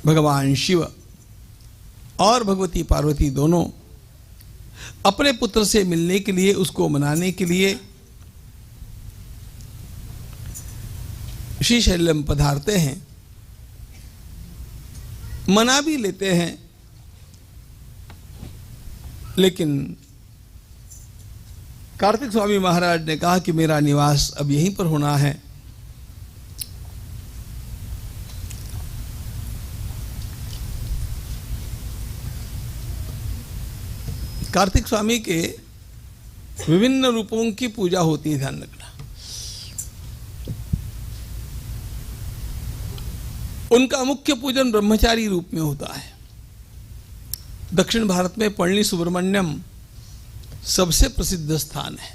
भगवान शिव और भगवती पार्वती दोनों अपने पुत्र से मिलने के लिए, उसको मनाने के लिए श्रीशैलम पधारते हैं, मना भी लेते हैं। लेकिन कार्तिक स्वामी महाराज ने कहा कि मेरा निवास अब यहीं पर होना है। कार्तिक स्वामी के विभिन्न रूपों की पूजा होती है, ध्यान रखना। उनका मुख्य पूजन ब्रह्मचारी रूप में होता है। दक्षिण भारत में पळनी सुब्रमण्यम सबसे प्रसिद्ध स्थान है,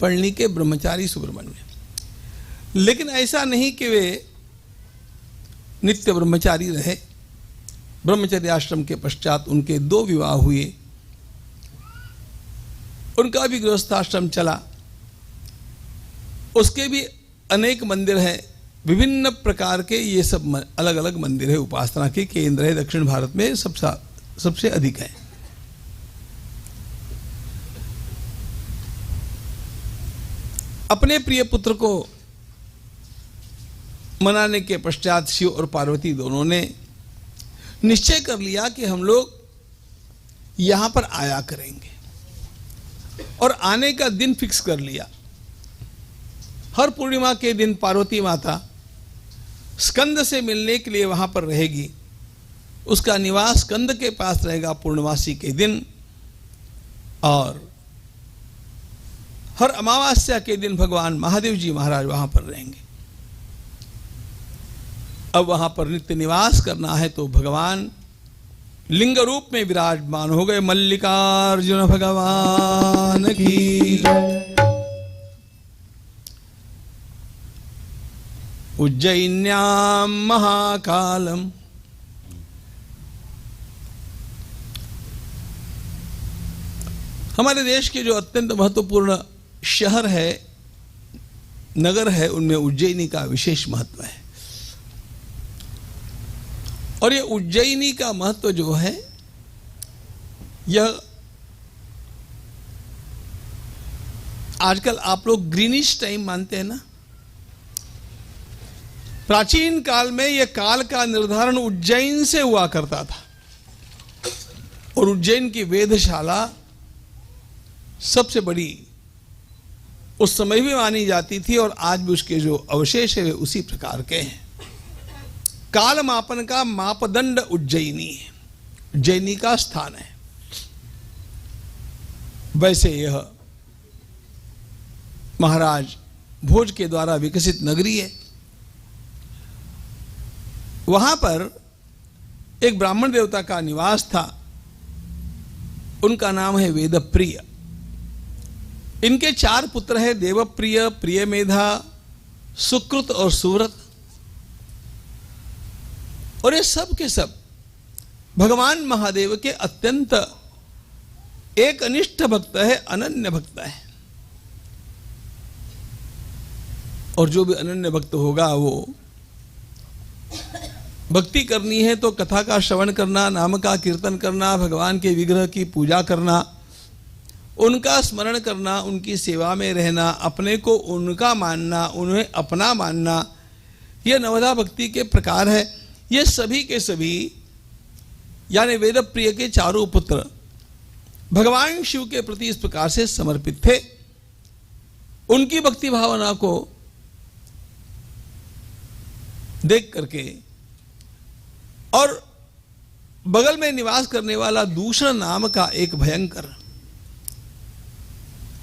पळनी के ब्रह्मचारी सुब्रमण्य। लेकिन ऐसा नहीं कि वे नित्य ब्रह्मचारी रहे। ब्रह्मचर्य आश्रम के पश्चात उनके 2 विवाह हुए, उनका भी गृहस्थाश्रम चला। उसके भी अनेक मंदिर हैं, विभिन्न प्रकार के। ये सब अलग अलग मंदिर है, उपासना के केंद्र है। दक्षिण भारत में सबसे अधिक है। अपने प्रिय पुत्र को मनाने के पश्चात शिव और पार्वती दोनों ने निश्चय कर लिया कि हम लोग यहां पर आया करेंगे, और आने का दिन फिक्स कर लिया। हर पूर्णिमा के दिन पार्वती माता स्कंद से मिलने के लिए वहां पर रहेगी। उसका निवास स्कंद के पास रहेगा पूर्णमासी के दिन, और हर अमावस्या के दिन भगवान महादेव जी महाराज वहां पर रहेंगे। अब वहां पर नित्य निवास करना है, तो भगवान लिंग रूप में विराजमान हो गए। मल्लिकार्जुन भगवान की। उज्जैन्याम महाकालम, हमारे देश के जो अत्यंत महत्वपूर्ण शहर है, नगर है, उनमें उज्जैनी का विशेष महत्व है। और ये उज्जैनी का महत्व जो है, यह आजकल आप लोग ग्रीनिश टाइम मानते हैं ना। प्राचीन काल में यह काल का निर्धारण उज्जैन से हुआ करता था, और उज्जैन की वेधशाला सबसे बड़ी उस समय भी मानी जाती थी, और आज भी उसके जो अवशेष है वे उसी प्रकार के हैं। काल मापन का मापदंड उज्जैनी है, उज्जैनी का स्थान है। वैसे यह महाराज भोज के द्वारा विकसित नगरी है। वहां पर एक ब्राह्मण देवता का निवास था, उनका नाम है वेदप्रिय। इनके 4 पुत्र हैं, देवप्रिय, प्रियमेधा, सुकृत और सुव्रत। और ये सब के सब भगवान महादेव के अत्यंत एक अनिष्ठ भक्त है, अनन्य भक्त है। और जो भी अनन्य भक्त होगा, वो भक्ति करनी है तो कथा का श्रवण करना, नाम का कीर्तन करना, भगवान के विग्रह की पूजा करना, उनका स्मरण करना, उनकी सेवा में रहना, अपने को उनका मानना, उन्हें अपना मानना, यह नवधा भक्ति के प्रकार है। ये सभी के सभी यानी वेदप्रिय के 4 पुत्र भगवान शिव के प्रति इस प्रकार से समर्पित थे। उनकी भक्ति भावना को देख करके, और बगल में निवास करने वाला दूषण नाम का एक भयंकर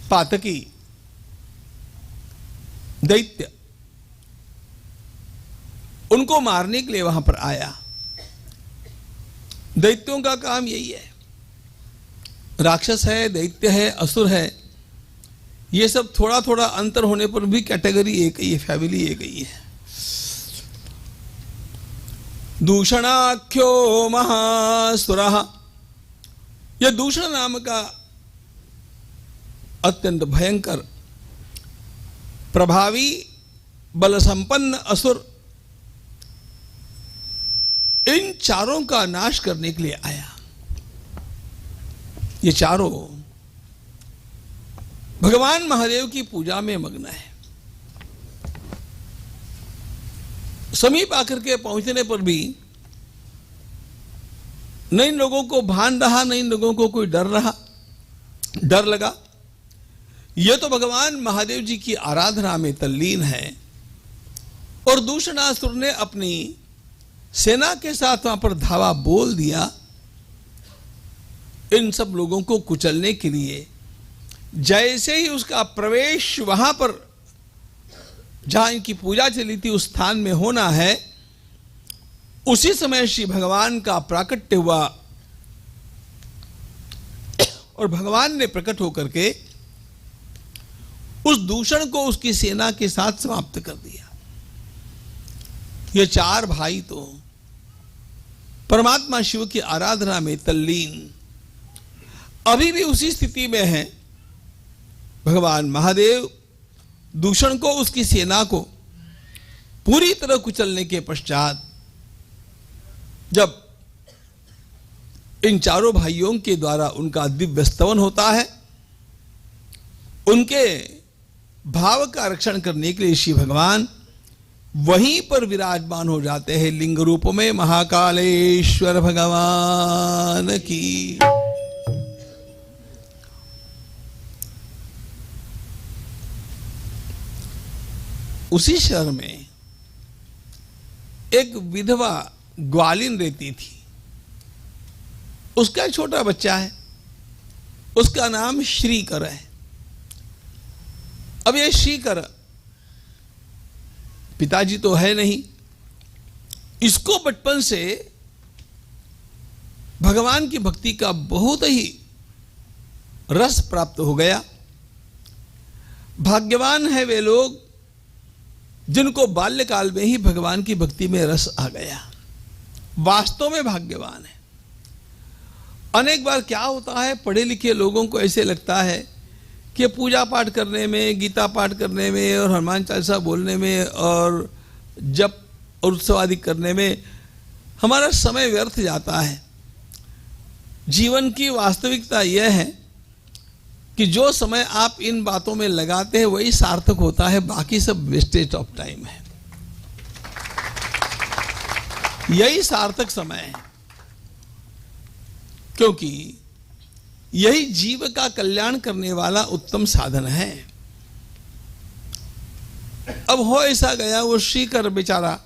पातकी दैत्य, उनको मारने के लिए वहां पर आया। दैत्यों का काम यही है, राक्षस है, दैत्य है, असुर है, ये सब थोड़ा थोड़ा अंतर होने पर भी कैटेगरी एक ही है, फैमिली एक ही है। दूषणाख्यो महासुरः, यह दूषण नाम का अत्यंत भयंकर प्रभावी बल संपन्न असुर इन चारों का नाश करने के लिए आया। ये चारों भगवान महादेव की पूजा में मग्न है। समीप आकर के पहुंचने पर भी न इन लोगों को भान रहा, न इन लोगों को कोई डर लगा। ये तो भगवान महादेव जी की आराधना में तल्लीन है। और दूषणासुर ने अपनी सेना के साथ वहां पर धावा बोल दिया इन सब लोगों को कुचलने के लिए। जैसे ही उसका प्रवेश वहां पर जहां इनकी पूजा चली थी उस स्थान में होना है, उसी समय श्री भगवान का प्राकट्य हुआ और भगवान ने प्रकट होकर के उस दूषण को उसकी सेना के साथ समाप्त कर दिया। ये चार भाई तो परमात्मा शिव की आराधना में तल्लीन अभी भी उसी स्थिति में हैं। भगवान महादेव दूषण को, उसकी सेना को पूरी तरह कुचलने के पश्चात जब इन चारों भाइयों के द्वारा उनका दिव्य स्तवन होता है, उनके भाव का रक्षण करने के लिए श्री भगवान वहीं पर विराजमान हो जाते हैं लिंग रूप में। महाकालेश्वर भगवान की। उसी शहर में एक विधवा ग्वालिन रहती थी। उसका छोटा बच्चा है, उसका नाम श्रीकर है। अब ये श्रीकर पिताजी तो है नहीं, इसको बचपन से भगवान की भक्ति का बहुत ही रस प्राप्त हो गया। भाग्यवान है वे लोग जिनको बाल्यकाल में ही भगवान की भक्ति में रस आ गया। वास्तव में भाग्यवान है। अनेक बार क्या होता है, पढ़े लिखे लोगों को ऐसे लगता है कि पूजा पाठ करने में, गीता पाठ करने में और हनुमान चालीसा बोलने में और जप और उत्सव आदि करने में हमारा समय व्यर्थ जाता है। जीवन की वास्तविकता यह है कि जो समय आप इन बातों में लगाते हैं वही सार्थक होता है, बाकी सब वेस्टेज ऑफ टाइम है। यही सार्थक समय है, क्योंकि यही जीव का कल्याण करने वाला उत्तम साधन है। अब हो ऐसा गया, वो श्रीकर बेचारा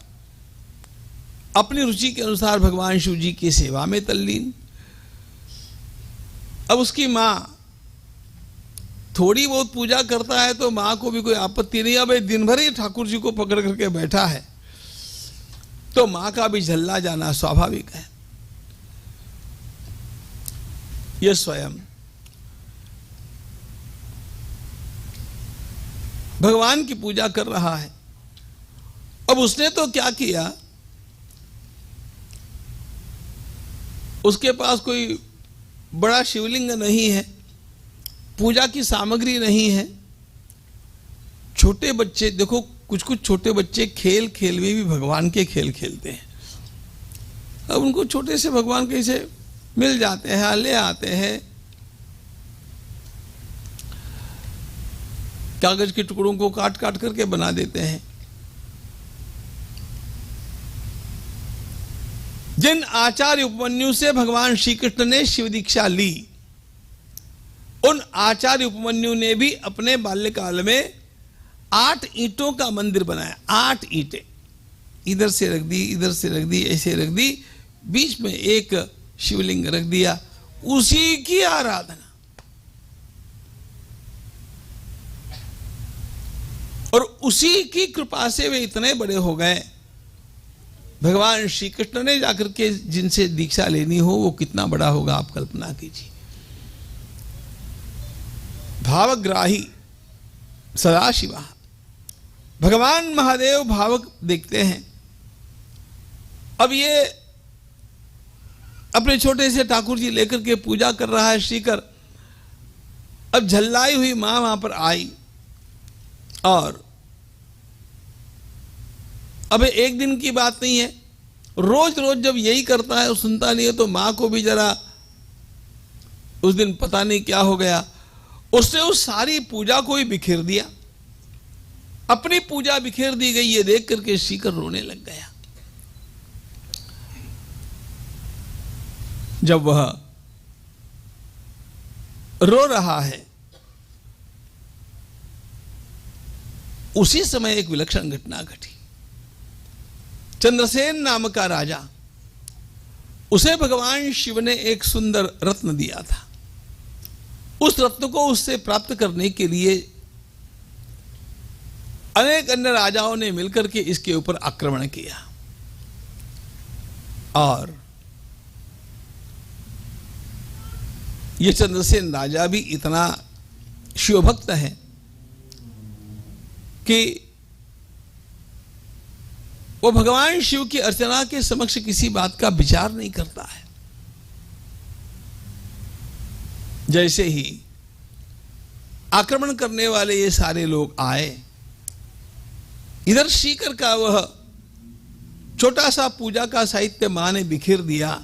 अपनी रुचि के अनुसार भगवान शिव जी की सेवा में तल्लीन। अब उसकी मां थोड़ी बहुत पूजा करता है तो मां को भी कोई आपत्ति नहीं। अब दिन भर ही ठाकुर जी को पकड़ करके बैठा है तो मां का भी झल्ला जाना स्वाभाविक है। यह स्वयं भगवान की पूजा कर रहा है। अब उसने तो क्या किया, उसके पास कोई बड़ा शिवलिंग नहीं है, पूजा की सामग्री नहीं है। छोटे बच्चे देखो, कुछ कुछ छोटे बच्चे खेल खेल में भी भगवान के खेल खेलते हैं। अब उनको छोटे से भगवान कैसे मिल जाते हैं, ले आते हैं, कागज के टुकड़ों को काट काट करके बना देते हैं। जिन आचार्य उपमन्यु से भगवान श्री कृष्ण ने शिव दीक्षा ली, उन आचार्य उपमन्यु ने भी अपने बाल्यकाल में 8 ईंटों का मंदिर बनाया। 8 ईंटें इधर से रख दी, इधर से रख दी, ऐसे रख दी, बीच में एक शिवलिंग रख दिया, उसी की आराधना। और उसी की कृपा से वे इतने बड़े हो गए। भगवान श्री कृष्ण ने जाकर के जिनसे दीक्षा लेनी हो वो कितना बड़ा होगा आप कल्पना कीजिए। भावग्राही सदाशिवा, भगवान महादेव भावक देखते हैं। अब ये अपने छोटे से ठाकुर जी लेकर के पूजा कर रहा है श्रीकर। अब झल्लाई हुई मां वहां पर आई और अब एक दिन की बात नहीं है, रोज रोज जब यही करता है और सुनता नहीं है, तो मां को भी जरा उस दिन पता नहीं क्या हो गया, उसने उस सारी पूजा को ही बिखेर दिया, अपनी पूजा बिखेर दी गई। ये देख करके सीकर रोने लग गया। जब वह रो रहा है, उसी समय एक विलक्षण घटना घटी। चंद्रसेन नाम का राजा, उसे भगवान शिव ने एक सुंदर रत्न दिया था। उस रत्न को उससे प्राप्त करने के लिए अनेक अन्य राजाओं ने मिलकर के इसके ऊपर आक्रमण किया, और यह चंद्रसेन राजा भी इतना शिवभक्त है कि वो भगवान शिव की अर्चना के समक्ष किसी बात का विचार नहीं करता है। जैसे ही आक्रमण करने वाले ये सारे लोग आए, इधर सीकर का वह छोटा सा पूजा का साहित्य मां ने बिखेर दिया।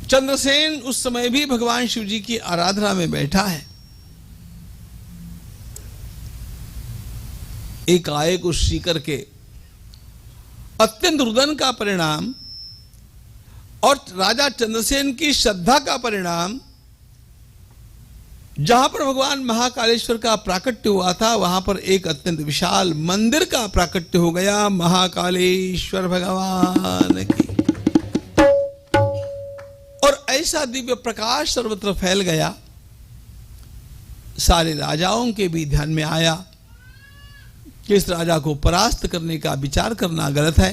चंद्रसेन उस समय भी भगवान शिव जी की आराधना में बैठा है। एकाएक उस सीकर के अत्यंत रुदन का परिणाम और राजा चंद्रसेन की श्रद्धा का परिणाम, जहां पर भगवान महाकालेश्वर का प्राकट्य हुआ था, वहां पर एक अत्यंत विशाल मंदिर का प्राकट्य हो गया। महाकालेश्वर भगवान की। और ऐसा दिव्य प्रकाश सर्वत्र फैल गया। सारे राजाओं के भी ध्यान में आया कि इस राजा को परास्त करने का विचार करना गलत है।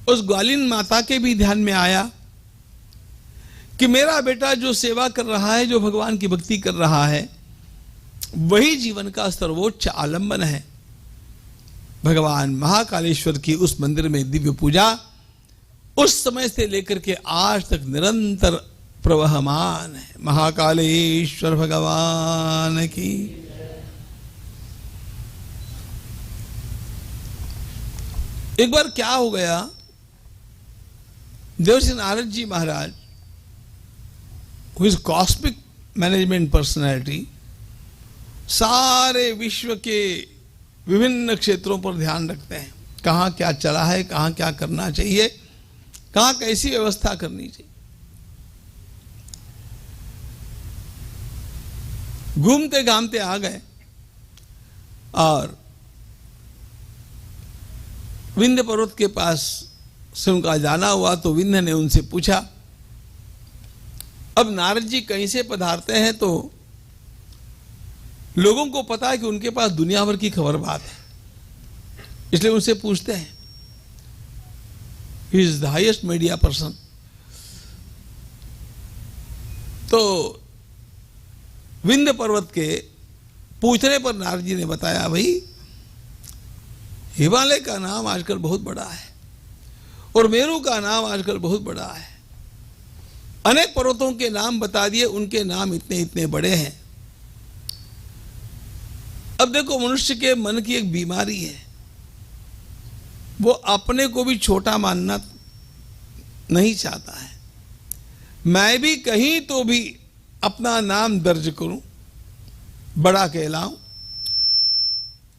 उस ग्वालिन माता के भी ध्यान में आया कि मेरा बेटा जो सेवा कर रहा है, जो भगवान की भक्ति कर रहा है, वही जीवन का सर्वोच्च आलंबन है। भगवान महाकालेश्वर की उस मंदिर में दिव्य पूजा उस समय से लेकर के आज तक निरंतर प्रवहमान है। महाकालेश्वर भगवान की। एक बार क्या हो गया, Devarshi Narad ji Maharaj, who is cosmic management personality, सारे विश्व के विभिन्न क्षेत्रों पर ध्यान रखते हैं। कहाँ क्या चला है, कहाँ क्या करना चाहिए, कहाँ कैसी व्यवस्था करनी चाहिए। घूमते घामते आ गए और विंध्य पर्वत के पास से उनका जाना हुआ, तो विंध्य ने उनसे पूछा। अब नारद जी कहीं से पधारते हैं तो लोगों को पता है कि उनके पास दुनिया भर की खबर बात है, इसलिए उनसे पूछते हैं। He is the highest media person. तो विंध्य पर्वत के पूछने पर नारद जी ने बताया, भाई हिमालय का नाम आजकल बहुत बड़ा है और मेरू का नाम आजकल बहुत बड़ा है। अनेक पर्वतों के नाम बता दिए, उनके नाम इतने इतने बड़े हैं। अब देखो, मनुष्य के मन की एक बीमारी है, वो अपने को भी छोटा मानना नहीं चाहता है। मैं भी कहीं तो भी अपना नाम दर्ज करूं, बड़ा कहलाऊं।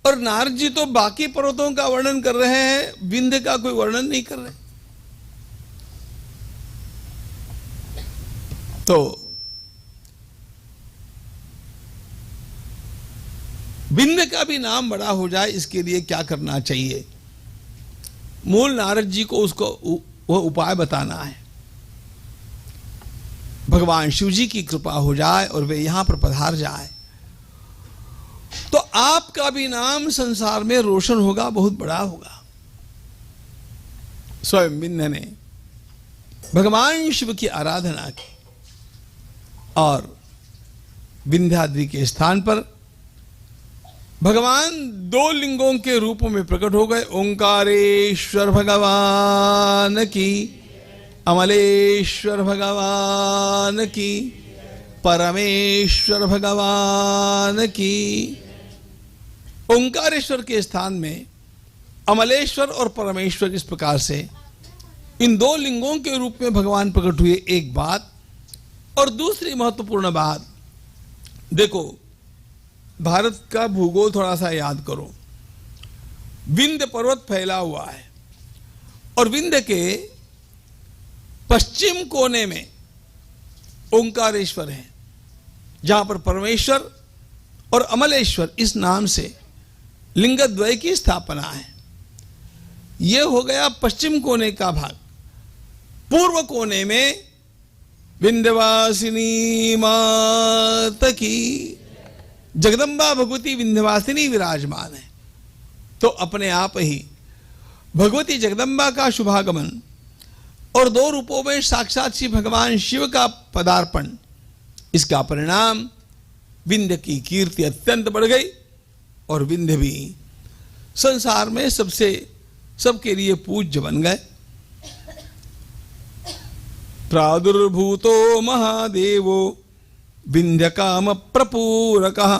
और नारद जी तो बाकी पर्वतों का वर्णन कर रहे हैं, विंध्य का कोई वर्णन नहीं कर रहे। तो विंध्य का भी नाम बड़ा हो जाए, इसके लिए क्या करना चाहिए? मूल नारद जी को उसको वह उपाय बताना है। भगवान शिव जी की कृपा हो जाए और वे यहां पर पधार जाए तो आपका भी नाम संसार में रोशन होगा, बहुत बड़ा होगा। स्वयं विंध्य ने भगवान शिव की आराधना की और विंध्याद्रि के स्थान पर भगवान दो लिंगों के रूपों में प्रकट हो गए। ओंकारेश्वर भगवान की, अमलेश्वर भगवान की, परमेश्वर भगवान की। ओंकारेश्वर के स्थान में अमलेश्वर और परमेश्वर, इस प्रकार से इन दो लिंगों के रूप में भगवान प्रकट हुए। एक बात, और दूसरी महत्वपूर्ण बात, देखो भारत का भूगोल थोड़ा सा याद करो। विंध्य पर्वत फैला हुआ है और विंध्य के पश्चिम कोने में ओंकारेश्वर है, जहां पर परमेश्वर और अमलेश्वर इस नाम से लिंगद्वय की स्थापना है। यह हो गया पश्चिम कोने का भाग। पूर्व कोने में विंध्यवासिनी माता की जगदम्बा भगवती विंध्यवासिनी विराजमान है। तो अपने आप ही भगवती जगदम्बा का शुभागमन और दो रूपों में साक्षात श्री भगवान शिव का पदार्पण, इसका परिणाम विंध्य की कीर्ति अत्यंत बढ़ गई और विंध्य भी संसार में सबके लिए पूज्य बन गए। प्रादुर्भूतो महादेवो विंध्य काम प्रपूरकः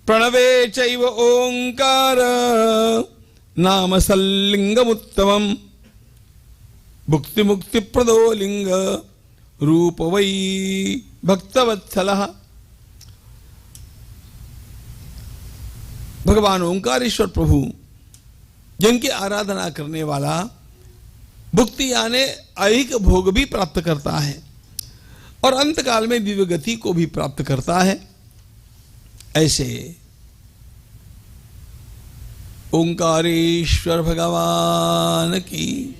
प्रणवे चैव ओंकार नाम सल्लिंगमुत्तमम् भुक्ति मुक्ति प्रदो लिंग रूप वै भक्तवत्सलः। भगवान ओंकारेश्वर प्रभु जिनकी आराधना करने वाला भुक्ति यानी ऐहिक भोग भी प्राप्त करता है और अंतकाल में दिव्य गति को भी प्राप्त करता है। ऐसे ओंकारेश्वर भगवान की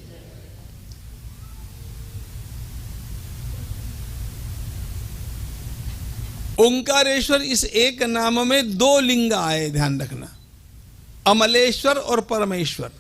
ओंकारेश्वर, इस एक नाम में दो लिंग आए, ध्यान रखना, अमलेश्वर और परमेश्वर।